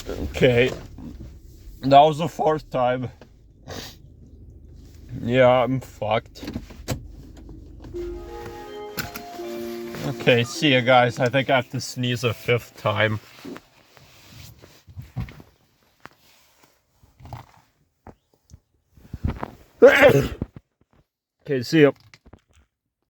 Okay. That was the fourth time. Yeah, I'm fucked. Okay, see ya guys. I think I have to sneeze a fifth time. Okay, see ya.